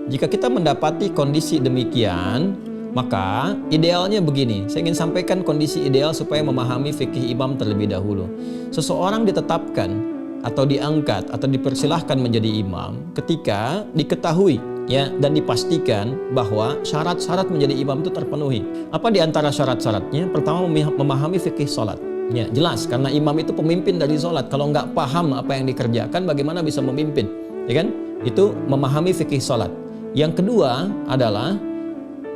Jika kita mendapati kondisi demikian, maka idealnya begini. Saya ingin sampaikan kondisi ideal supaya memahami fikih imam terlebih dahulu. Seseorang ditetapkan atau diangkat atau dipersilahkan menjadi imam ketika diketahui ya dan dipastikan bahwa syarat-syarat menjadi imam itu terpenuhi. Apa di antara syarat-syaratnya? Pertama, memahami fikih salat. Ya, jelas karena imam itu pemimpin dari salat. Kalau nggak paham apa yang dikerjakan, bagaimana bisa memimpin? Ya kan? Itu memahami fikih salat. Yang kedua adalah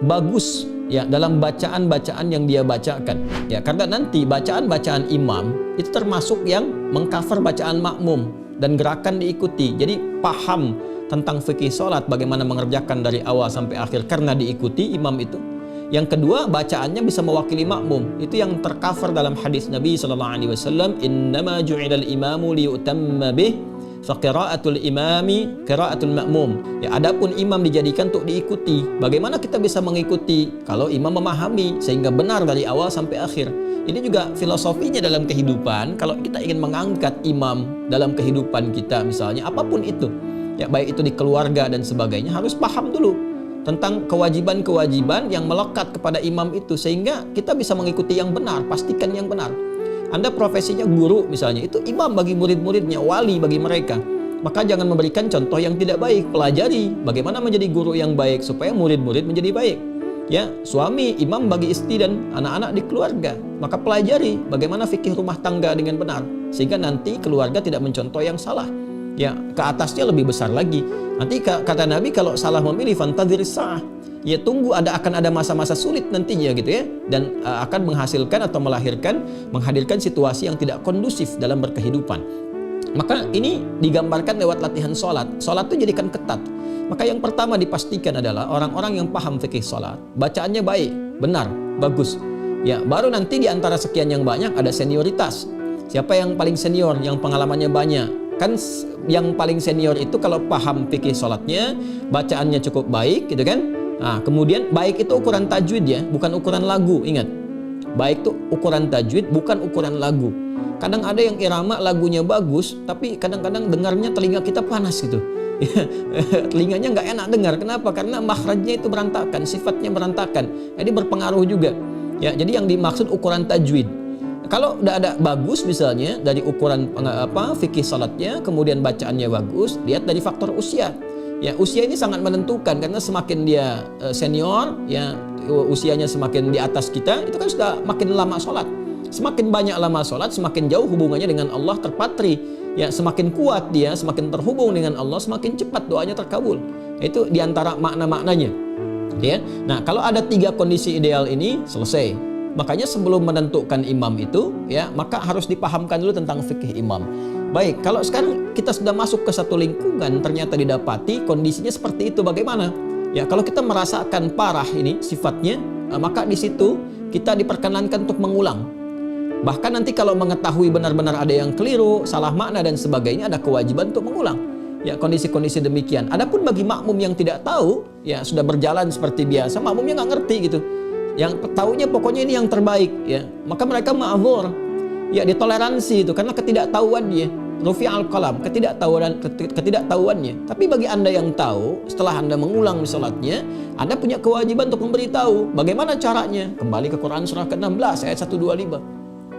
bagus ya dalam bacaan-bacaan yang dia bacakan. Ya, karena nanti bacaan-bacaan imam itu termasuk yang mengcover bacaan makmum dan gerakan diikuti. Jadi paham tentang fikih salat, bagaimana mengerjakan dari awal sampai akhir karena diikuti imam itu. Yang kedua, bacaannya bisa mewakili makmum. Itu yang tercover dalam hadis Nabi sallallahu alaihi wasallam, "Innama ju'ilal imamu liyutamma bih, fa qira'atul imami qira'atul ma'mum." Ya, adapun imam dijadikan untuk diikuti. Bagaimana kita bisa mengikuti? Kalau imam memahami sehingga benar dari awal sampai akhir. Ini juga filosofinya dalam kehidupan. Kalau kita ingin mengangkat imam dalam kehidupan kita misalnya, apapun itu, ya baik itu di keluarga dan sebagainya, harus paham dulu tentang kewajiban-kewajiban yang melekat kepada imam itu sehingga kita bisa mengikuti yang benar, pastikan yang benar. Anda profesinya guru misalnya, itu imam bagi murid-muridnya, wali bagi mereka. Maka jangan memberikan contoh yang tidak baik, pelajari bagaimana menjadi guru yang baik supaya murid-murid menjadi baik. Ya, suami imam bagi istri dan anak-anak di keluarga. Maka pelajari bagaimana fikih rumah tangga dengan benar sehingga nanti keluarga tidak mencontoh yang salah. Ya, ke atasnya lebih besar lagi. Nanti kata Nabi kalau salah memilih fantadhir sa'ah. Ya, tunggu akan ada masa-masa sulit nantinya gitu ya, dan akan menghasilkan atau menghadirkan situasi yang tidak kondusif dalam berkehidupan. Maka ini digambarkan lewat latihan sholat. Sholat itu jadikan ketat. Maka yang pertama dipastikan adalah orang-orang yang paham fikih sholat, bacaannya baik, benar, bagus. Ya, baru nanti di antara sekian yang banyak ada senioritas. Siapa yang paling senior, yang pengalamannya banyak? Kan yang paling senior itu kalau paham fikih sholatnya, bacaannya cukup baik gitu kan. Nah, kemudian baik itu ukuran tajwid ya, bukan ukuran lagu, ingat. Baik itu ukuran tajwid, bukan ukuran lagu. Kadang ada yang irama lagunya bagus, tapi kadang-kadang dengarnya telinga kita panas gitu. Telinganya nggak enak dengar. Kenapa? Karena makhrajnya itu berantakan, sifatnya berantakan. Jadi berpengaruh juga. Ya, jadi yang dimaksud ukuran tajwid. Kalau udah ada bagus misalnya dari ukuran fikih salatnya, kemudian bacaannya bagus, lihat dari faktor usia. Ya, usia ini sangat menentukan karena semakin dia senior, ya usianya semakin di atas kita, itu kan sudah makin lama sholat. Semakin banyak lama sholat, semakin jauh hubungannya dengan Allah terpatri. Ya, semakin kuat dia, semakin terhubung dengan Allah, semakin cepat doanya terkabul. Itu diantara makna-maknanya. Ya, nah kalau ada 3 kondisi ideal ini selesai. Makanya sebelum menentukan imam itu, ya maka harus dipahamkan dulu tentang fikih imam. Baik, kalau sekarang kita sudah masuk ke satu lingkungan, ternyata didapati kondisinya seperti itu, bagaimana? Ya, kalau kita merasakan parah ini sifatnya, maka di situ kita diperkenankan untuk mengulang. Bahkan nanti kalau mengetahui benar-benar ada yang keliru, salah makna dan sebagainya, ada kewajiban untuk mengulang. Ya, kondisi-kondisi demikian. Adapun bagi makmum yang tidak tahu, ya sudah berjalan seperti biasa, makmumnya nggak ngerti gitu. Yang tahunya pokoknya ini yang terbaik ya, maka mereka ma'dzur ya, ditoleransi itu karena ketidaktahuannya, rufi'al qalam, ketidaktahuannya. Tapi bagi Anda yang tahu, setelah Anda mengulang salatnya, Anda punya kewajiban untuk memberitahu bagaimana caranya. Kembali ke Quran surah ke-16 ayat 125.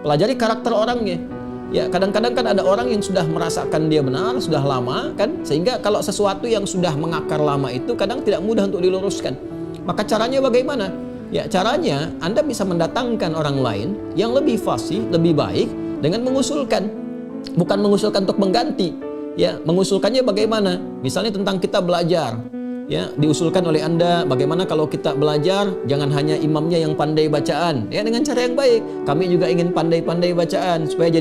Pelajari karakter orangnya. Ya, kadang-kadang kan ada orang yang sudah merasakan dia benar, sudah lama kan, sehingga kalau sesuatu yang sudah mengakar lama itu kadang tidak mudah untuk diluruskan. Maka caranya bagaimana? Ya, caranya Anda bisa mendatangkan orang lain yang lebih fasih, lebih baik dengan mengusulkan. Bukan mengusulkan untuk mengganti. Ya, mengusulkannya bagaimana? Misalnya tentang kita belajar. Ya, diusulkan oleh Anda bagaimana kalau kita belajar jangan hanya imamnya yang pandai bacaan. Ya, dengan cara yang baik. Kami juga ingin pandai-pandai bacaan supaya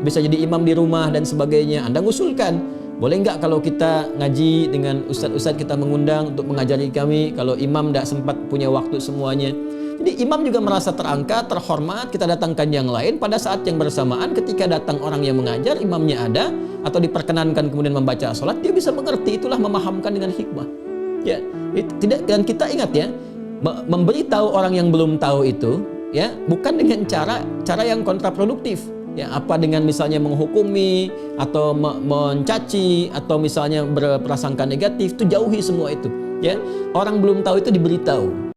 bisa jadi imam di rumah dan sebagainya. Anda ngusulkan. Boleh nggak kalau kita ngaji dengan ustadz-ustadz kita mengundang untuk mengajari kami, kalau imam tidak sempat punya waktu semuanya. Jadi imam juga merasa terangkat, terhormat, kita datangkan yang lain pada saat yang bersamaan ketika datang orang yang mengajar, imamnya ada atau diperkenankan kemudian membaca sholat, dia bisa mengerti, itulah memahamkan dengan hikmah. Ya, tidak, dan kita ingat ya, memberitahu orang yang belum tahu itu ya bukan dengan cara yang kontraproduktif. Ya, apa dengan misalnya menghukumi atau mencaci atau misalnya berprasangka negatif, itu jauhi semua itu. Ya, orang belum tahu itu diberitahu.